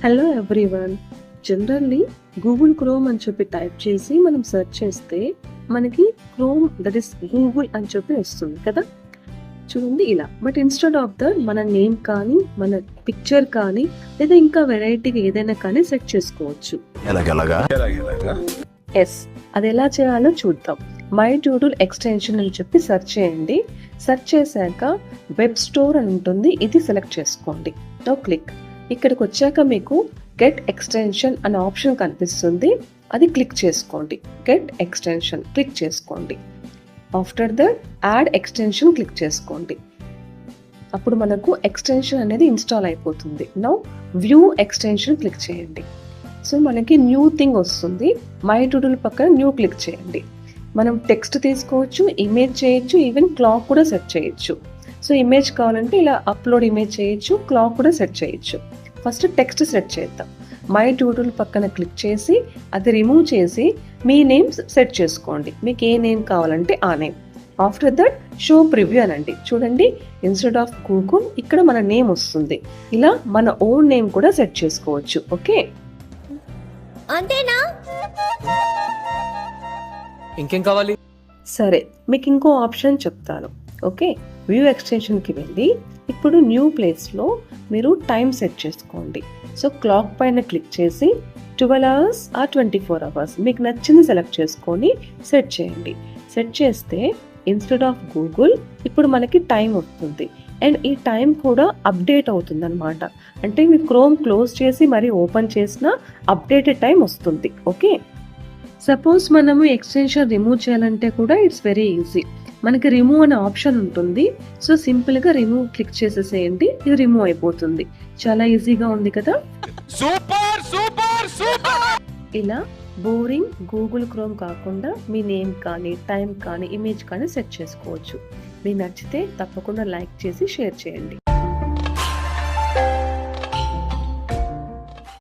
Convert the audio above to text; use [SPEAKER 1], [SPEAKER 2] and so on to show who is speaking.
[SPEAKER 1] Hello everyone. Generally Google chrome అని చెప్పి type చేసి మనం సెర్చ్ చేస్తే మనకి క్రోమ్ దట్ ఈస్ గూగుల్ అని చెప్పి వస్తుంది కదా, చూడండి ఇలా. బట్ ఇన్స్టెడ్ ఆఫ్ దట్ మన నేమ్ కానీ మన పిక్చర్ కానీ లేదా ఇంకా వెరైటీగా ఏదైనా కానీ సెట్ చేసుకోవచ్చు. ఎస్, అది ఎలా చేయాలో చూద్దాం. మై డూడుల్ ఎక్స్టెన్షన్ అని చెప్పి సెర్చ్ చేయండి. సెర్చ్ చేశాక వెబ్ స్టోర్ అని ఉంటుంది, ఇది సెలెక్ట్ చేసుకోండి. Now click. ఇక్కడికి వచ్చాక మీకు గెట్ ఎక్స్టెన్షన్ అనే ఆప్షన్ కనిపిస్తుంది, అది క్లిక్ చేసుకోండి. గెట్ ఎక్స్టెన్షన్ క్లిక్ చేసుకోండి. After that add extension click చేసుకోండి. అప్పుడు మనకు ఎక్స్టెన్షన్ అనేది ఇన్స్టాల్ అయిపోతుంది. నౌ వ్యూ ఎక్స్టెన్షన్ క్లిక్ చేయండి. సో మనకి న్యూ థింగ్ వస్తుంది. మై డూడుల్ పక్కన న్యూ క్లిక్ చేయండి. మనం టెక్స్ట్ తీసుకోవచ్చు, ఇమేజ్ చేయొచ్చు, ఈవెన్ క్లాక్ కూడా సెట్ చేయొచ్చు. సో ఇమేజ్ కావాలంటే ఇలా అప్లోడ్ ఇమేజ్ చేయొచ్చు, క్లాక్ కూడా సెట్ చేయొచ్చు. ఫస్ట్ టెక్స్ట్ సెట్ చేద్దాం. మై డూడుల్ పక్కన క్లిక్ చేసి అది రిమూవ్ చేసి మీ నేమ్ సెట్ చేసుకోండి. మీకు ఏ నేమ్ కావాలంటే ఆ name. After that show preview అనండి. చూడండి, ఇన్స్టెడ్ ఆఫ్ గూగుల్ ఇక్కడ మన నేమ్ వస్తుంది. ఇలా మన ఓన్ నేమ్ కూడా సెట్ చేసుకోవచ్చు. ఓకే,
[SPEAKER 2] అంతేనా?
[SPEAKER 3] ఇంకేం కావాలి?
[SPEAKER 1] సరే, మీకు ఇంకో ఆప్షన్ చెప్తాను. ఓకే, వ్యూ ఎక్స్టెన్షన్కి వెళ్ళి ఇప్పుడు న్యూ ప్లేస్లో మీరు టైం సెట్ చేసుకోండి. సో క్లాక్ పైన క్లిక్ చేసి 12 hours ఆర్ 24 hours మీకు నచ్చింది సెలెక్ట్ చేసుకొని సెట్ చేయండి. సెట్ చేస్తే ఇన్స్టెడ్ ఆఫ్ గూగుల్ ఇప్పుడు మనకి టైం వస్తుంది. అండ్ ఈ టైం కూడా అప్డేట్ అవుతుంది అనమాట. అంటే మీరు క్రోమ్ క్లోజ్ చేసి మరీ ఓపెన్ చేసినా అప్డేటెడ్ టైం వస్తుంది. ఓకే, సపోజ్ మనము ఎక్స్టెన్షన్ రిమూవ్ చేయాలంటే కూడా ఇట్స్ వెరీ ఈజీ. మనకి రిమూవ్ అనే ఆప్షన్ ఉంటుంది. సో సింపుల్గా రిమూవ్ క్లిక్ చేసేసేయండి, ఇది రిమూవ్ అయిపోతుంది. చాలా ఈజీగా ఉంది కదా.
[SPEAKER 3] Super super super.
[SPEAKER 1] ఇలా బోరింగ్ గూగుల్ క్రోమ్ కాకుండా మీ నేమ్ కానీ టైం కానీ ఇమేజ్ కానీ సెట్ చేసుకోవచ్చు. మీకు నచ్చితే తప్పకుండా లైక్ చేసి షేర్ చేయండి.